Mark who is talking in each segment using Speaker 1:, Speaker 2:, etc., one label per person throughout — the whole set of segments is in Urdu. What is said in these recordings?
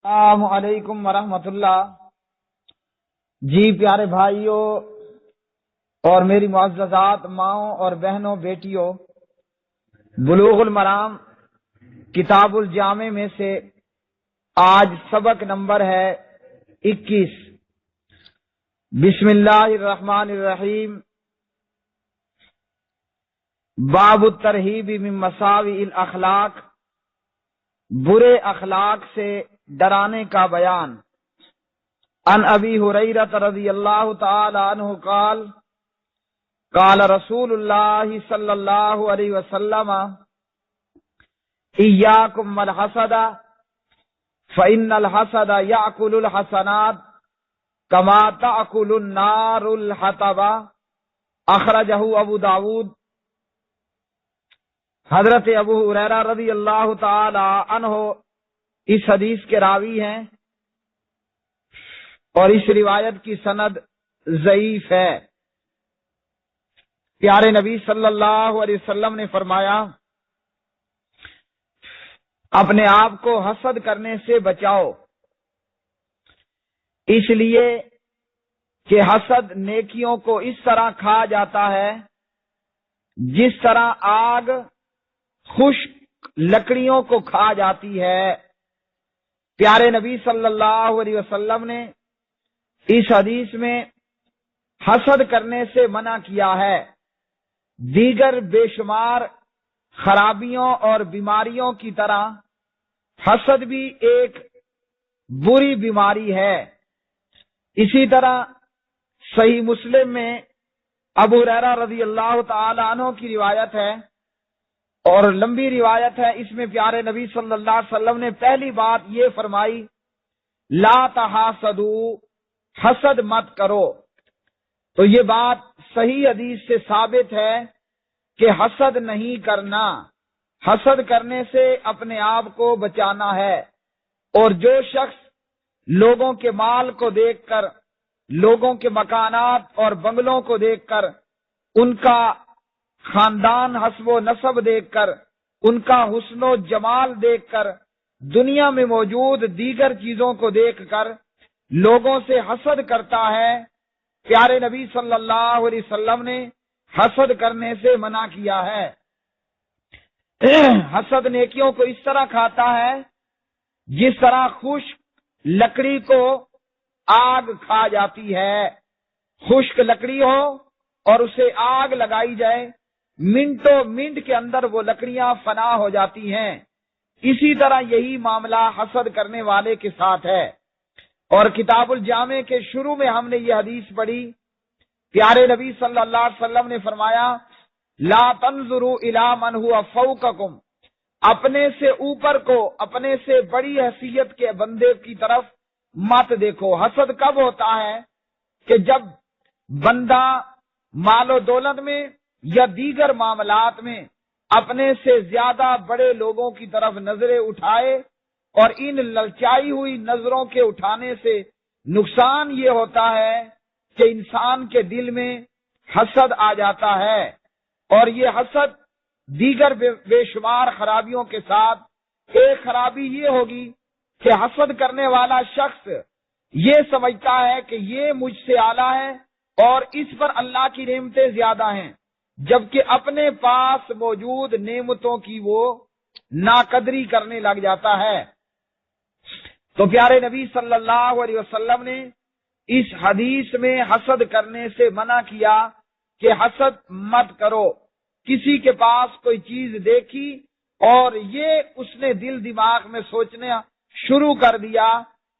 Speaker 1: السلام علیکم ورحمۃ اللہ۔ جی پیارے بھائیوں اور میری معززات ماؤں اور بہنوں بیٹیوں، بلوغ المرام کتاب الجامع میں سے آج سبق نمبر ہے 21۔ بسم اللہ الرحمن الرحیم۔ باب الترہیب من مساوئ الاخلاق، برے اخلاق سے ڈرانے کا بیان۔ عن ابی ہریرہ رضی اللہ تعالی عنہ قال قال رسول اللہ صلی اللہ علیہ وسلم ایاکم والحسد فإن الحسد یأکل الحسنات کما تأکل النار الحطب، اخرجہ ابو داود۔ حضرت ابو ہریرہ رضی اللہ تعالی عنہ اس حدیث کے راوی ہیں اور اس روایت کی سند ضعیف ہے۔ پیارے نبی صلی اللہ علیہ وسلم نے فرمایا، اپنے آپ کو حسد کرنے سے بچاؤ، اس لیے کہ حسد نیکیوں کو اس طرح کھا جاتا ہے جس طرح آگ خشک لکڑیوں کو کھا جاتی ہے۔ پیارے نبی صلی اللہ علیہ وسلم نے اس حدیث میں حسد کرنے سے منع کیا ہے۔ دیگر بے شمار خرابیوں اور بیماریوں کی طرح حسد بھی ایک بری بیماری ہے۔ اسی طرح صحیح مسلم میں ابو ہریرہ رضی اللہ تعالی عنہ کی روایت ہے اور لمبی روایت ہے۔ اس میں پیارے نبی صلی اللہ علیہ وسلم نے پہلی بات یہ فرمائی، لا تحاسدوا، حسد مت کرو۔ تو یہ بات صحیح حدیث سے ثابت ہے کہ حسد نہیں کرنا، حسد کرنے سے اپنے آپ کو بچانا ہے۔ اور جو شخص لوگوں کے مال کو دیکھ کر، لوگوں کے مکانات اور بنگلوں کو دیکھ کر، ان کا خاندان حسب و نسب دیکھ کر، ان کا حسن و جمال دیکھ کر، دنیا میں موجود دیگر چیزوں کو دیکھ کر لوگوں سے حسد کرتا ہے، پیارے نبی صلی اللہ علیہ وسلم نے حسد کرنے سے منع کیا ہے۔ حسد نیکیوں کو اس طرح کھاتا ہے جس طرح خشک لکڑی کو آگ کھا جاتی ہے۔ خشک لکڑی ہو اور اسے آگ لگائی جائے، منٹوں منٹ کے اندر وہ لکڑیاں فنا ہو جاتی ہیں۔ اسی طرح یہی معاملہ حسد کرنے والے کے ساتھ ہے۔ اور کتاب الجامع کے شروع میں ہم نے یہ حدیث پڑھی، پیارے نبی صلی اللہ علیہ وسلم نے فرمایا، لا تنظروا الی من هو فوقکم، اپنے سے اوپر کو، اپنے سے بڑی حیثیت کے بندے کی طرف مت دیکھو۔ حسد کب ہوتا ہے کہ جب بندہ مال و دولت میں یا دیگر معاملات میں اپنے سے زیادہ بڑے لوگوں کی طرف نظریں اٹھائے، اور ان للچائی ہوئی نظروں کے اٹھانے سے نقصان یہ ہوتا ہے کہ انسان کے دل میں حسد آ جاتا ہے، اور یہ حسد دیگر بے شمار خرابیوں کے ساتھ ایک خرابی یہ ہوگی کہ حسد کرنے والا شخص یہ سمجھتا ہے کہ یہ مجھ سے اعلیٰ ہے اور اس پر اللہ کی نعمتیں زیادہ ہیں، جبکہ اپنے پاس موجود نعمتوں کی وہ ناقدری کرنے لگ جاتا ہے۔ تو پیارے نبی صلی اللہ علیہ وسلم نے اس حدیث میں حسد کرنے سے منع کیا کہ حسد مت کرو۔ کسی کے پاس کوئی چیز دیکھی اور یہ اس نے دل دماغ میں سوچنا شروع کر دیا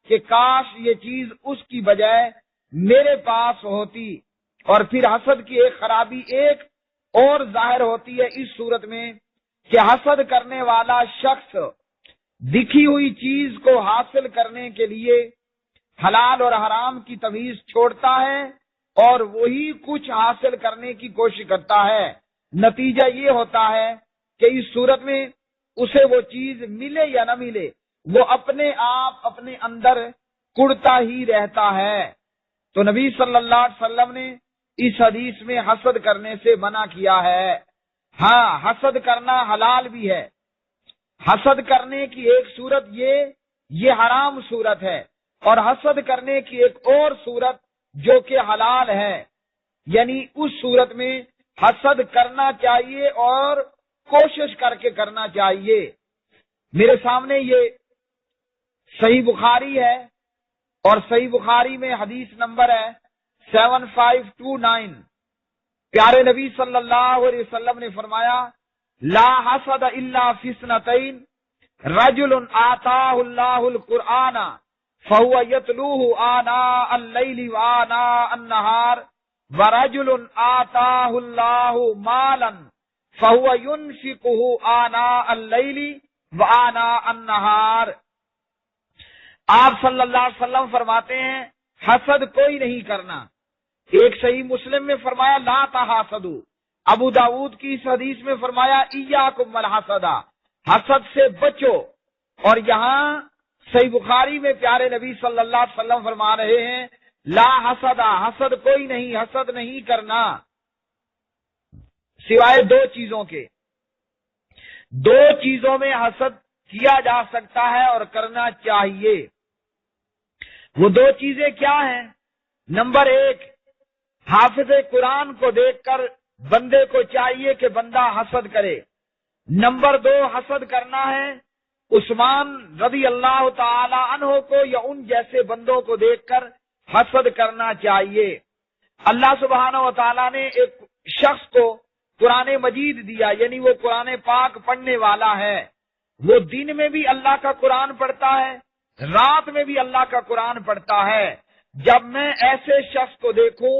Speaker 1: کہ کاش یہ چیز اس کی بجائے میرے پاس ہوتی، اور پھر حسد کی ایک خرابی ایک اور ظاہر ہوتی ہے اس صورت میں کہ حسد کرنے والا شخص دکھی ہوئی چیز کو حاصل کرنے کے لیے حلال اور حرام کی تمیز چھوڑتا ہے اور وہی کچھ حاصل کرنے کی کوشش کرتا ہے۔ نتیجہ یہ ہوتا ہے کہ اس صورت میں اسے وہ چیز ملے یا نہ ملے، وہ اپنے آپ اپنے اندر کڑتا ہی رہتا ہے۔ تو نبی صلی اللہ علیہ وسلم نے اس حدیث میں حسد کرنے سے منع کیا ہے۔ ہاں، حسد کرنا حلال بھی ہے۔ حسد کرنے کی ایک صورت یہ حرام صورت ہے، اور حسد کرنے کی ایک اور صورت جو کہ حلال ہے، یعنی اس صورت میں حسد کرنا چاہیے اور کوشش کر کے کرنا چاہیے۔ میرے سامنے یہ صحیح بخاری ہے، اور صحیح بخاری میں حدیث نمبر ہے 7529۔ پیارے نبی صلی اللہ علیہ وسلم نے فرمایا، لا حسد الا فی اثنتین، رجل آتاہ اللہ القرآن فہو یتلوہ آناء اللیل وآناء النہار، ورجل آتاہ اللہ مالا فہو ینفقہ آناء اللیل وآناء النہار۔ آپ صلی اللہ علیہ وسلم فرماتے ہیں حسد کوئی نہیں کرنا۔ ایک صحیح مسلم میں فرمایا لا تحاسدوا، ابو داود کی اس حدیث میں فرمایا ایاکم والحسد، حسد سے بچو، اور یہاں صحیح بخاری میں پیارے نبی صلی اللہ علیہ وسلم فرما رہے ہیں لا حسد، حسد کوئی نہیں، حسد نہیں کرنا سوائے دو چیزوں کے۔ دو چیزوں میں حسد کیا جا سکتا ہے اور کرنا چاہیے۔ وہ دو چیزیں کیا ہیں؟ نمبر ایک، حافظ قرآن کو دیکھ کر بندے کو چاہیے کہ بندہ حسد کرے۔ نمبر دو، حسد کرنا ہے عثمان رضی اللہ تعالی عنہ کو یا ان جیسے بندوں کو دیکھ کر حسد کرنا چاہیے۔ اللہ سبحانہ و تعالی نے ایک شخص کو قرآن مجید دیا، یعنی وہ قرآن پاک پڑھنے والا ہے، وہ دن میں بھی اللہ کا قرآن پڑھتا ہے، رات میں بھی اللہ کا قرآن پڑھتا ہے۔ جب میں ایسے شخص کو دیکھوں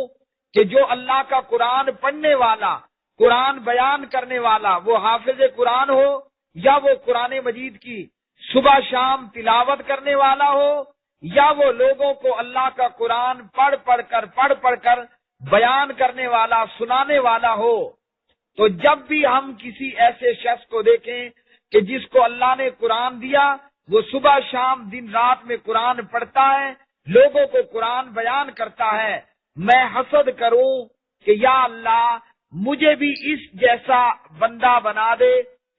Speaker 1: کہ جو اللہ کا قرآن پڑھنے والا، قرآن بیان کرنے والا، وہ حافظ قرآن ہو یا وہ قرآن مجید کی صبح شام تلاوت کرنے والا ہو، یا وہ لوگوں کو اللہ کا قرآن پڑھ پڑھ کر بیان کرنے والا، سنانے والا ہو، تو جب بھی ہم کسی ایسے شخص کو دیکھیں کہ جس کو اللہ نے قرآن دیا، وہ صبح شام دن رات میں قرآن پڑھتا ہے، لوگوں کو قرآن بیان کرتا ہے، میں حسد کروں کہ یا اللہ مجھے بھی اس جیسا بندہ بنا دے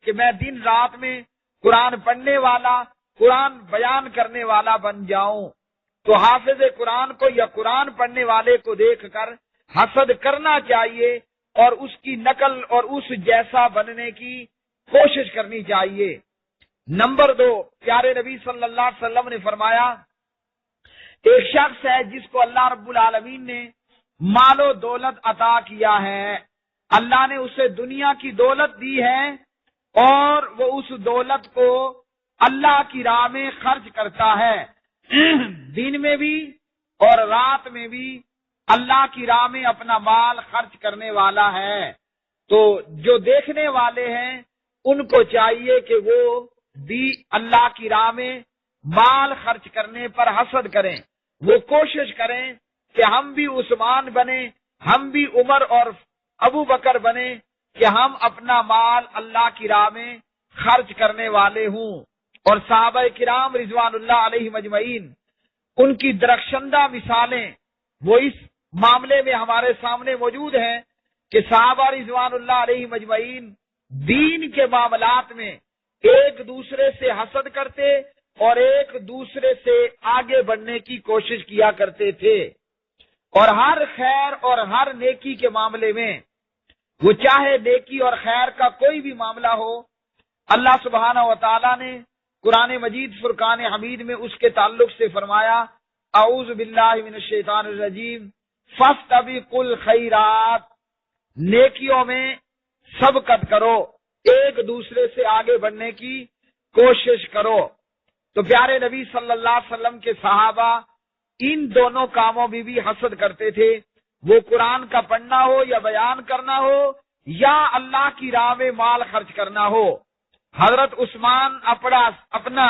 Speaker 1: کہ میں دن رات میں قرآن پڑھنے والا، قرآن بیان کرنے والا بن جاؤں۔ تو حافظ قرآن کو یا قرآن پڑھنے والے کو دیکھ کر حسد کرنا چاہیے اور اس کی نقل اور اس جیسا بننے کی کوشش کرنی چاہیے۔ نمبر دو، پیارے نبی صلی اللہ علیہ وسلم نے فرمایا ایک شخص ہے جس کو اللہ رب العالمین نے مال و دولت عطا کیا ہے، اللہ نے اسے دنیا کی دولت دی ہے اور وہ اس دولت کو اللہ کی راہ میں خرچ کرتا ہے، دن میں بھی اور رات میں بھی اللہ کی راہ میں اپنا مال خرچ کرنے والا ہے۔ تو جو دیکھنے والے ہیں ان کو چاہیے کہ وہ بھی اللہ کی راہ میں مال خرچ کرنے پر حسد کریں، وہ کوشش کریں کہ ہم بھی عثمان بنے، ہم بھی عمر اور ابو بکر بنے کہ ہم اپنا مال اللہ کی راہ میں خرچ کرنے والے ہوں۔ اور صحابہ کرام رضوان اللہ علیہ مجمعین، ان کی درخشندہ مثالیں وہ اس معاملے میں ہمارے سامنے موجود ہیں کہ صحابہ رضوان اللہ علیہ مجمعین دین کے معاملات میں ایک دوسرے سے حسد کرتے اور ایک دوسرے سے آگے بڑھنے کی کوشش کیا کرتے تھے، اور ہر خیر اور ہر نیکی کے معاملے میں، وہ چاہے نیکی اور خیر کا کوئی بھی معاملہ ہو، اللہ سبحانہ و تعالی نے قرآن مجید فرقان حمید میں اس کے تعلق سے فرمایا اعوذ باللہ من الشیطان الرجیم فاستبقوا الخیرات، نیکیوں میں سبقت کرو، ایک دوسرے سے آگے بڑھنے کی کوشش کرو۔ تو پیارے نبی صلی اللہ علیہ وسلم کے صحابہ ان دونوں کاموں میں بھی حسد کرتے تھے، وہ قرآن کا پڑھنا ہو یا بیان کرنا ہو یا اللہ کی راہ میں مال خرچ کرنا ہو۔ حضرت عثمان اپنا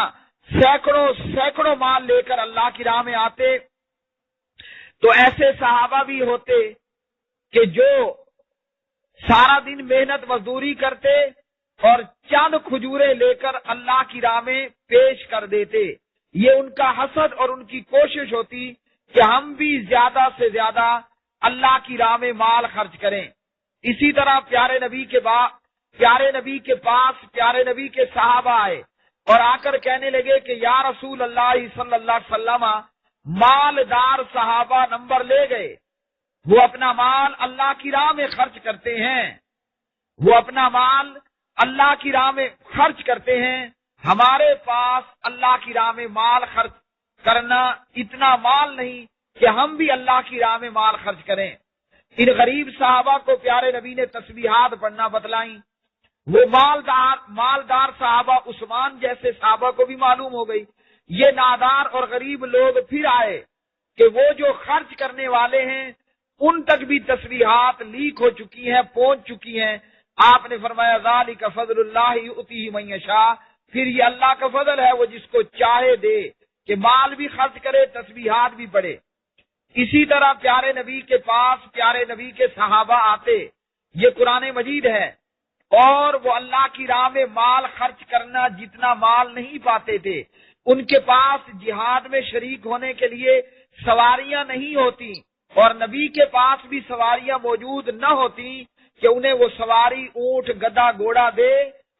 Speaker 1: سینکڑوں مال لے کر اللہ کی راہ میں آتے، تو ایسے صحابہ بھی ہوتے کہ جو سارا دن محنت مزدوری کرتے اور چند کھجورے لے کر اللہ کی راہ میں پیش کر دیتے۔ یہ ان کا حسد اور ان کی کوشش ہوتی کہ ہم بھی زیادہ سے زیادہ اللہ کی راہ میں مال خرچ کریں۔ اسی طرح پیارے نبی کے پاس پیارے نبی کے صحابہ آئے، اور آ کر کہنے لگے کہ یا رسول اللہ صلی اللہ علیہ وسلم، مالدار صحابہ نمبر لے گئے، وہ اپنا مال اللہ کی راہ میں خرچ کرتے ہیں، وہ اپنا مال اللہ کی راہ میں خرچ کرتے ہیں، ہمارے پاس اللہ کی راہ میں مال خرچ کرنا اتنا مال نہیں کہ ہم بھی اللہ کی راہ میں مال خرچ کریں۔ ان غریب صحابہ کو پیارے نبی نے تسبیحات پڑھنا بتلائیں۔ وہ مالدار صحابہ عثمان جیسے صحابہ کو بھی معلوم ہو گئی، یہ نادار اور غریب لوگ پھر آئے کہ وہ جو خرچ کرنے والے ہیں ان تک بھی تسبیحات لیک ہو چکی ہیں، پہنچ چکی ہیں۔ آپ نے فرمایا ذالک فضل اللہ یؤتیہ من یشاء، پھر یہ اللہ کا فضل ہے، وہ جس کو چاہے دے، کہ مال بھی خرچ کرے، تسبیحات بھی پڑھے۔ اسی طرح پیارے نبی کے پاس پیارے نبی کے صحابہ آتے، یہ قرآن مجید ہے، اور وہ اللہ کی راہ میں مال خرچ کرنا جتنا مال نہیں پاتے تھے، ان کے پاس جہاد میں شریک ہونے کے لیے سواریاں نہیں ہوتی، اور نبی کے پاس بھی سواریاں موجود نہ ہوتی کہ انہیں وہ سواری اونٹ گدا گھوڑا دے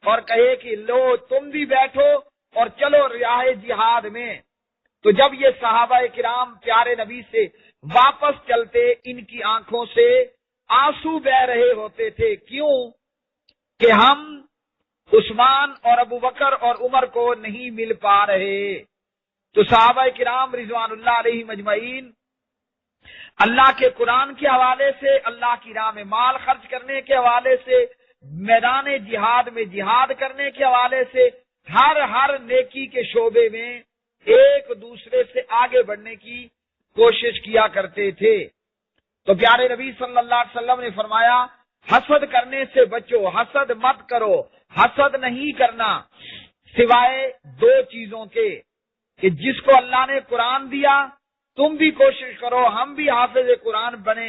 Speaker 1: اور کہے کہ لو تم بھی بیٹھو اور چلو راہ جہاد میں۔ تو جب یہ صحابہ کرام پیارے نبی سے واپس چلتے، ان کی آنکھوں سے آنسو بہ رہے ہوتے تھے، کیوں کہ ہم عثمان اور ابو بکر اور عمر کو نہیں مل پا رہے۔ تو صحابہ کرام رضوان اللہ علیہم اجمعین اللہ کے قرآن کے حوالے سے، اللہ کی راہ میں مال خرچ کرنے کے حوالے سے، میدان جہاد میں جہاد کرنے کے حوالے سے، ہر نیکی کے شعبے میں ایک دوسرے سے آگے بڑھنے کی کوشش کیا کرتے تھے۔ تو پیارے نبی صلی اللہ علیہ وسلم نے فرمایا حسد کرنے سے بچو، حسد مت کرو۔ حسد نہیں کرنا سوائے دو چیزوں کے، کہ جس کو اللہ نے قرآن دیا تم بھی کوشش کرو ہم بھی حافظ قرآن بنے،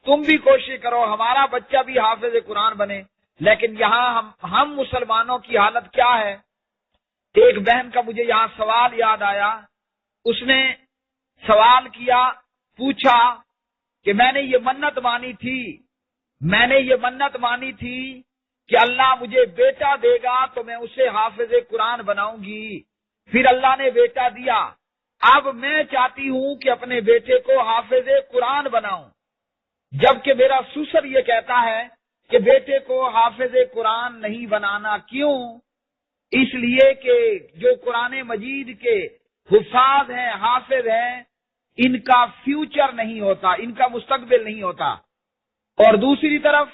Speaker 1: تم بھی کوشش کرو ہمارا بچہ بھی حافظ قرآن بنے۔ لیکن یہاں ہم مسلمانوں کی حالت کیا ہے؟ ایک بہن کا مجھے یہاں سوال یاد آیا، اس نے سوال کیا، پوچھا کہ میں نے یہ منت مانی تھی کہ اللہ مجھے بیٹا دے گا تو میں اسے حافظ قرآن بناؤں گی، پھر اللہ نے بیٹا دیا، اب میں چاہتی ہوں کہ اپنے بیٹے کو حافظ قرآن بناؤں، جبکہ میرا سسر یہ کہتا ہے کہ بیٹے کو حافظ قرآن نہیں بنانا۔ کیوں؟ اس لیے کہ جو قرآن مجید کے حفاظ ہیں، حافظ ہیں، ان کا فیوچر نہیں ہوتا، ان کا مستقبل نہیں ہوتا۔ اور دوسری طرف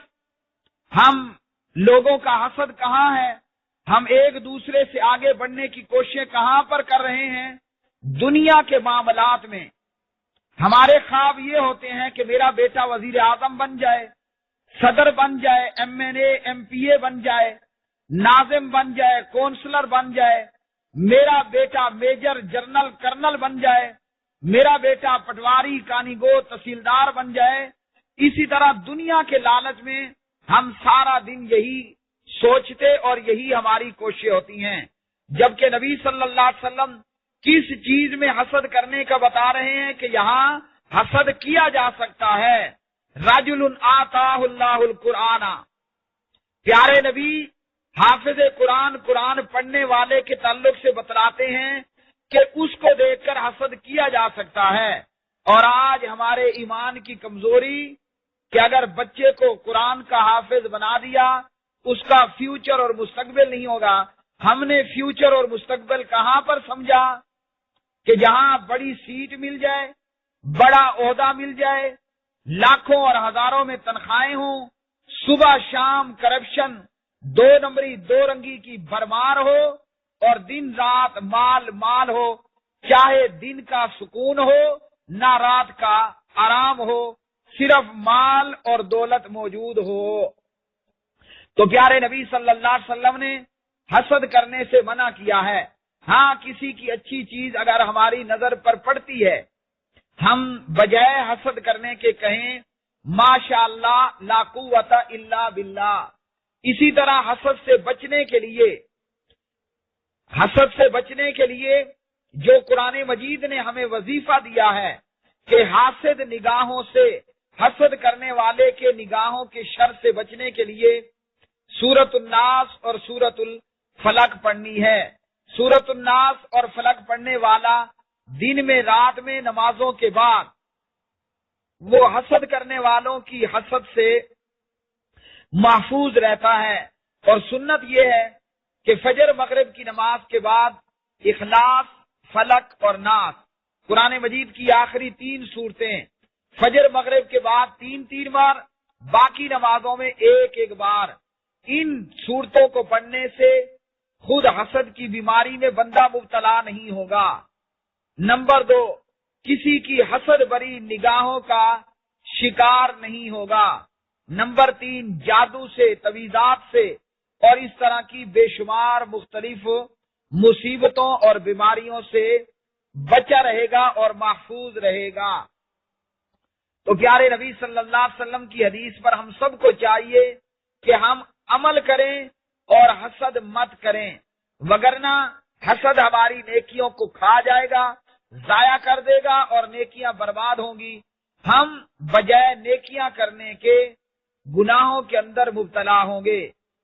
Speaker 1: ہم لوگوں کا حسد کہاں ہے؟ ہم ایک دوسرے سے آگے بڑھنے کی کوششیں کہاں پر کر رہے ہیں؟ دنیا کے معاملات میں۔ ہمارے خواب یہ ہوتے ہیں کہ میرا بیٹا وزیر اعظم بن جائے، صدر بن جائے، MNA MPA بن جائے، ناظم بن جائے، کونسلر بن جائے، میرا بیٹا میجر جنرل کرنل بن جائے، میرا بیٹا پٹواری کانیگو تحصیلدار بن جائے۔ اسی طرح دنیا کے لالچ میں ہم سارا دن یہی سوچتے اور یہی ہماری کوششیں ہوتی ہیں، جبکہ نبی صلی اللہ علیہ وسلم کس چیز میں حسد کرنے کا بتا رہے ہیں کہ یہاں حسد کیا جا سکتا ہے۔ رجل آتاہ اللہ القرآن، پیارے نبی حافظ قرآن پڑھنے والے کے تعلق سے بتلاتے ہیں کہ اس کو دیکھ کر حسد کیا جا سکتا ہے۔ اور آج ہمارے ایمان کی کمزوری کہ اگر بچے کو قرآن کا حافظ بنا دیا اس کا فیوچر اور مستقبل نہیں ہوگا۔ ہم نے فیوچر اور مستقبل کہاں پر سمجھا؟ کہ جہاں بڑی سیٹ مل جائے، بڑا عہدہ مل جائے، لاکھوں اور ہزاروں میں تنخواہیں ہوں، صبح شام کرپشن، دو نمبری دو رنگی کی بھرمار ہو، اور دن رات مال ہو، چاہے دن کا سکون ہو نہ رات کا آرام ہو، صرف مال اور دولت موجود ہو۔ تو پیارے نبی صلی اللہ علیہ وسلم نے حسد کرنے سے منع کیا ہے۔ ہاں، کسی کی اچھی چیز اگر ہماری نظر پر پڑتی ہے، ہم بجائے حسد کرنے کے کہیں ماشاء اللہ لا قوت الا باللہ۔ اسی طرح حسد سے بچنے کے لیے جو قرآن مجید نے ہمیں وظیفہ دیا ہے کہ حاسد نگاہوں سے، حسد کرنے والے کے نگاہوں کے شر سے بچنے کے لیے سورۃ الناس اور سورۃ الفلق پڑھنی ہے۔ سورۃ الناس اور فلق پڑھنے والا دن میں رات میں نمازوں کے بعد وہ حسد کرنے والوں کی حسد سے محفوظ رہتا ہے۔ اور سنت یہ ہے کہ فجر مغرب کی نماز کے بعد اخلاص، فلق اور ناس، قرآن مجید کی آخری 3 سورتیں، فجر مغرب کے بعد 3 بار، باقی نمازوں میں 1 بار، ان سورتوں کو پڑھنے سے خود حسد کی بیماری میں بندہ مبتلا نہیں ہوگا۔ نمبر 2، کسی کی حسد بری نگاہوں کا شکار نہیں ہوگا۔ نمبر 3، جادو سے، تویزات سے اور اس طرح کی بے شمار مختلف مصیبتوں اور بیماریوں سے بچا رہے گا اور محفوظ رہے گا۔ تو پیارے نبی صلی اللہ علیہ وسلم کی حدیث پر ہم سب کو چاہیے کہ ہم عمل کریں اور حسد مت کریں، وگرنہ حسد ہماری نیکیوں کو کھا جائے گا، ضائع کر دے گا اور نیکیاں برباد ہوں گی۔ ہم بجائے نیکیاں کرنے کے گناہوں کے اندر مبتلا ہوں گے۔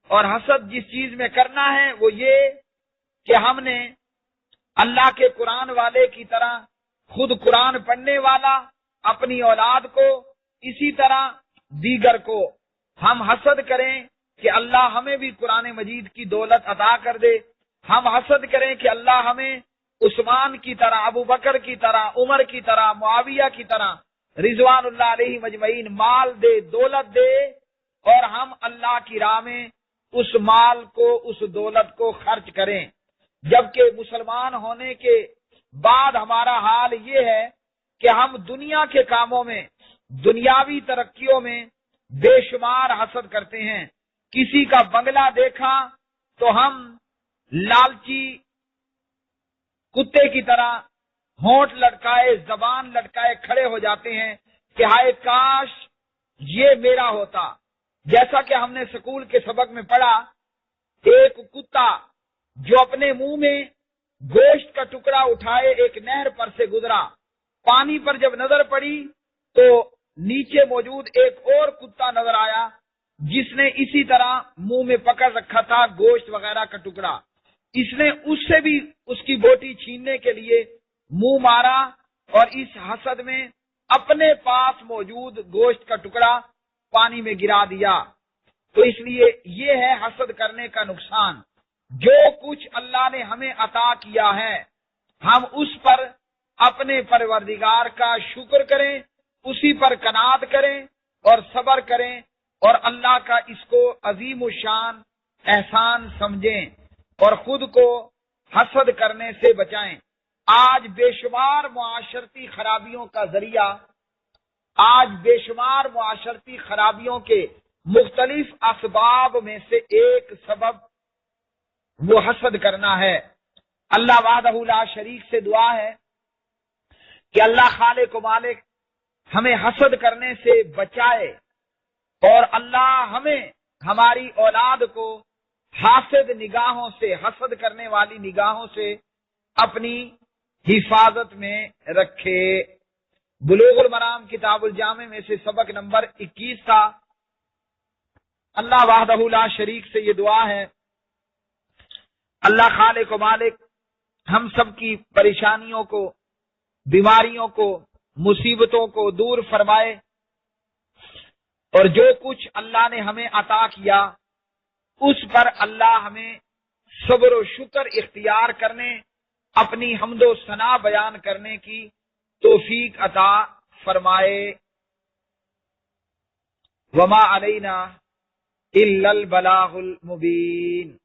Speaker 1: اور حسد جس چیز میں کرنا ہے وہ یہ کہ ہم نے اللہ کے قرآن والے کی طرح خود قرآن پڑھنے والا اپنی اولاد کو، اسی طرح دیگر کو ہم حسد کریں کہ اللہ ہمیں بھی قرآن مجید کی دولت عطا کر دے، ہم حسد کریں کہ اللہ ہمیں عثمان کی طرح، ابو بکر کی طرح، عمر کی طرح، معاویہ کی طرح رضوان اللہ علیہ مجمعین مال دے، دولت دے، اور ہم اللہ کی راہ میں اس مال کو، اس دولت کو خرچ کریں، جبکہ مسلمان ہونے کے بعد ہمارا حال یہ ہے کہ ہم دنیا کے کاموں میں، دنیاوی ترقیوں میں بے شمار حسد کرتے ہیں۔ کسی کا بنگلہ دیکھا تو ہم لالچی کتے کی طرح ہونٹ لٹکائے، زبان لٹکائے کھڑے ہو جاتے ہیں کہ ہائے کاش یہ میرا ہوتا۔ جیسا کہ ہم نے سکول کے سبق میں پڑھا، ایک کتا جو اپنے منہ میں گوشت کا ٹکڑا اٹھائے ایک نہر پر سے گزرا، پانی پر جب نظر پڑی تو نیچے موجود ایک اور کتا نظر آیا جس نے اسی طرح منہ میں پکڑ رکھا تھا گوشت وغیرہ کا ٹکڑا۔ اس نے اس سے بھی اس کی بوٹی چھیننے کے لیے منہ مارا اور اس حسد میں اپنے پاس موجود گوشت کا ٹکڑا پانی میں گرا دیا۔ تو اس لیے یہ ہے حسد کرنے کا نقصان۔ جو کچھ اللہ نے ہمیں عطا کیا ہے ہم اس پر اپنے پروردگار کا شکر کریں، اسی پر قناعت کریں اور صبر کریں، اور اللہ کا اس کو عظیم الشان احسان سمجھیں اور خود کو حسد کرنے سے بچائیں۔ آج بے شمار معاشرتی خرابیوں کا ذریعہ، آج بے شمار معاشرتی خرابیوں کے مختلف اسباب میں سے ایک سبب وہ حسد کرنا ہے۔ اللہ وحدہ لا شریک سے دعا ہے کہ اللہ خالق و مالک ہمیں حسد کرنے سے بچائے، اور اللہ ہمیں، ہماری اولاد کو حاسد نگاہوں سے، حسد کرنے والی نگاہوں سے اپنی حفاظت میں رکھے۔ بلوغ المرام کتاب الجامع میں سے سبق نمبر 21 تھا۔ اللہ وحدہ لا شریک سے یہ دعا ہے، اللہ خالق و مالک ہم سب کی پریشانیوں کو، بیماریوں کو، مصیبتوں کو دور فرمائے، اور جو کچھ اللہ نے ہمیں عطا کیا اس پر اللہ ہمیں صبر و شکر اختیار کرنے، اپنی حمد و ثنا بیان کرنے کی توفیق عطا فرمائے۔ وما علینا الا البلاغ المبین۔